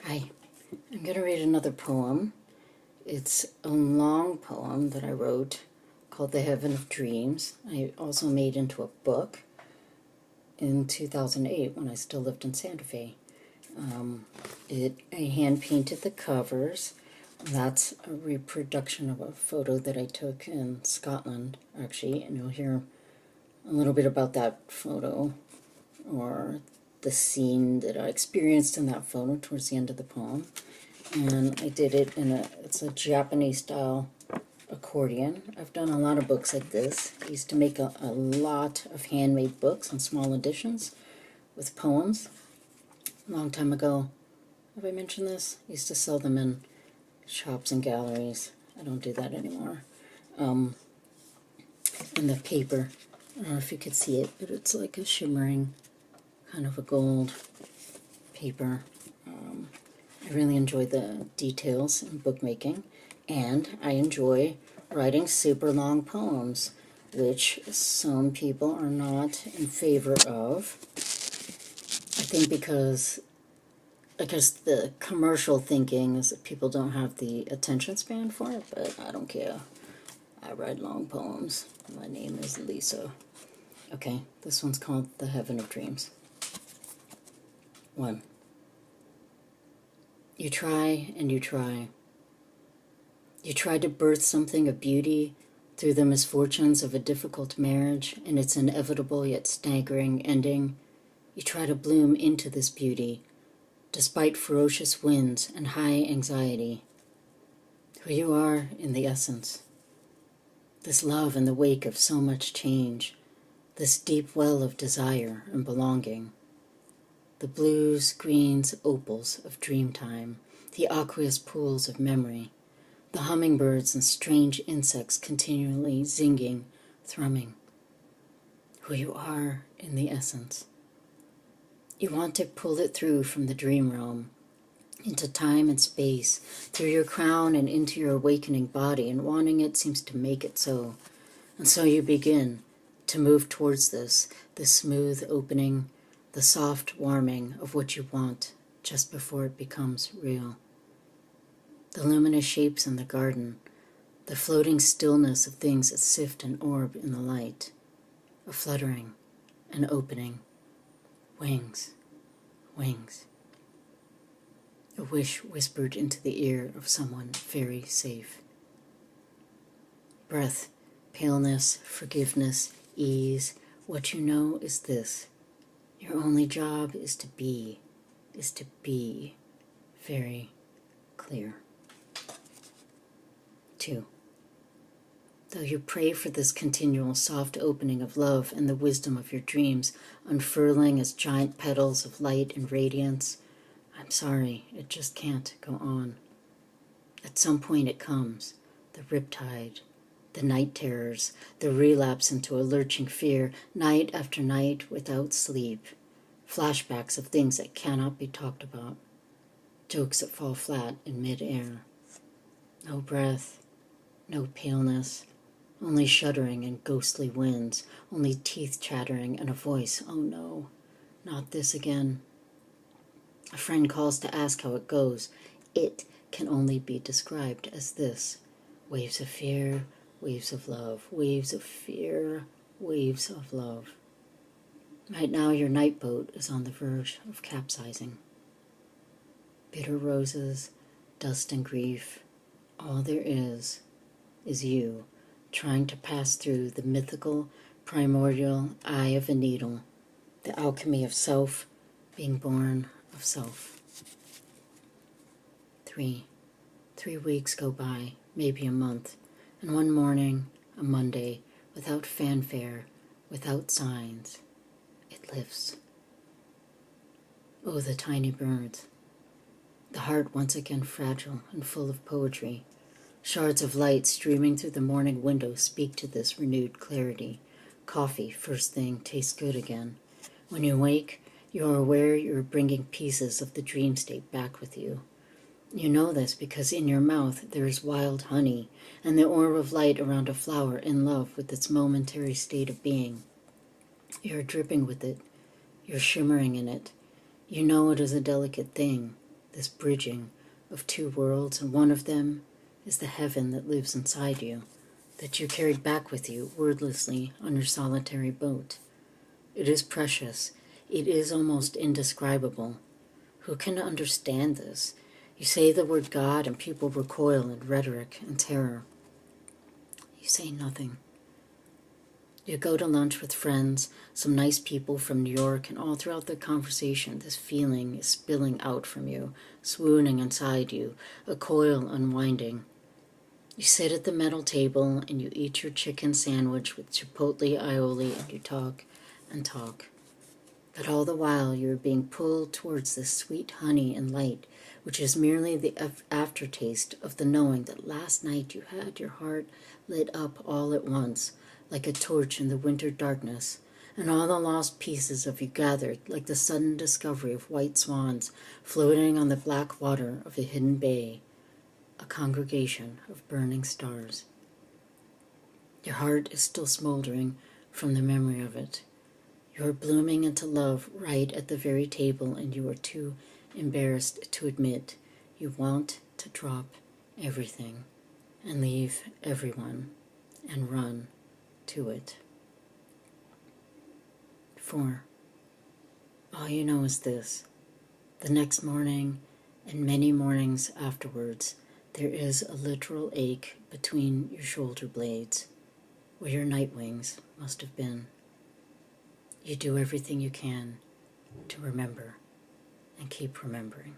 Hi, I'm going to read another poem. It's a long poem that I wrote called The Heaven of Dreams. I also made into a book in 2008 when I still lived in Santa Fe. I hand painted the covers. That's a reproduction of a photo that I took in Scotland, actually, and you'll hear a little bit about that photo or the scene that I experienced in that photo towards the end of the poem. And I did it it's a Japanese style accordion. I've done a lot of books like this. I used to make a lot of handmade books and small editions with poems. A long time ago, have I mentioned this? I used to sell them in shops and galleries. I don't do that anymore. And the paper, I don't know if you could see it, but it's like a shimmering kind of a gold paper. I really enjoy the details in bookmaking, and I enjoy writing super long poems, which some people are not in favor of. I think because I guess the commercial thinking is that people don't have the attention span for it, but I don't care. I write long poems. My name is Lisa. Okay, this one's called The Heaven of Dreams. 1. You try and you try. You try to birth something of beauty through the misfortunes of a difficult marriage and its inevitable yet staggering ending. You try to bloom into this beauty, despite ferocious winds and high anxiety. Who you are in the essence. This love in the wake of so much change, this deep well of desire and belonging. The blues, greens, opals of dreamtime, the aqueous pools of memory, the hummingbirds and strange insects continually zinging, thrumming. Who you are in the essence. You want to pull it through from the dream realm, into time and space, through your crown and into your awakening body, and wanting it seems to make it so. And so you begin to move towards this smooth opening, the soft warming of what you want just before it becomes real. The luminous shapes in the garden, the floating stillness of things that sift and orb in the light, a fluttering, an opening, wings, wings. A wish whispered into the ear of someone very safe. Breath, paleness, forgiveness, ease. What you know is this. Your only job is to be very clear. 2. Though you pray for this continual soft opening of love and the wisdom of your dreams, unfurling as giant petals of light and radiance, I'm sorry, it just can't go on. At some point it comes, the riptide, the night terrors, the relapse into a lurching fear, night after night without sleep, flashbacks of things that cannot be talked about, jokes that fall flat in mid-air. No breath, no paleness, only shuddering and ghostly winds, only teeth chattering and a voice, oh no, not this again. A friend calls to ask how it goes. It can only be described as this. Waves of fear, waves of love, waves of fear, waves of love. Right now your night boat is on the verge of capsizing. Bitter roses, dust and grief, all there is you trying to pass through the mythical, primordial eye of a needle, the alchemy of self being born of self. 3 weeks go by, maybe a month, and one morning, a Monday, without fanfare, without signs, it lifts. Oh, the tiny birds. The heart once again fragile and full of poetry. Shards of light streaming through the morning window speak to this renewed clarity. Coffee, first thing, tastes good again. When you wake, you are aware you are bringing pieces of the dream state back with you. You know this because in your mouth there is wild honey and the orb of light around a flower in love with its momentary state of being. You are dripping with it. You're shimmering in it. You know it is a delicate thing, this bridging of two worlds, and one of them is the heaven that lives inside you, that you carried back with you wordlessly on your solitary boat. It is precious. It is almost indescribable. Who can understand this? You say the word God and people recoil in rhetoric and terror. You say nothing. You go to lunch with friends, some nice people from New York, and all throughout the conversation, this feeling is spilling out from you, swooning inside you, a coil unwinding. You sit at the metal table and you eat your chicken sandwich with chipotle aioli, and you talk and talk. But all the while you are being pulled towards this sweet honey and light, which is merely the aftertaste of the knowing that last night you had your heart lit up all at once, like a torch in the winter darkness, and all the lost pieces of you gathered like the sudden discovery of white swans floating on the black water of a hidden bay, a congregation of burning stars. Your heart is still smoldering from the memory of it. You are blooming into love right at the very table, and you are too embarrassed to admit you want to drop everything and leave everyone and run to it. 4. All you know is this. The next morning and many mornings afterwards, there is a literal ache between your shoulder blades, where your night wings must have been. You do everything you can to remember and keep remembering.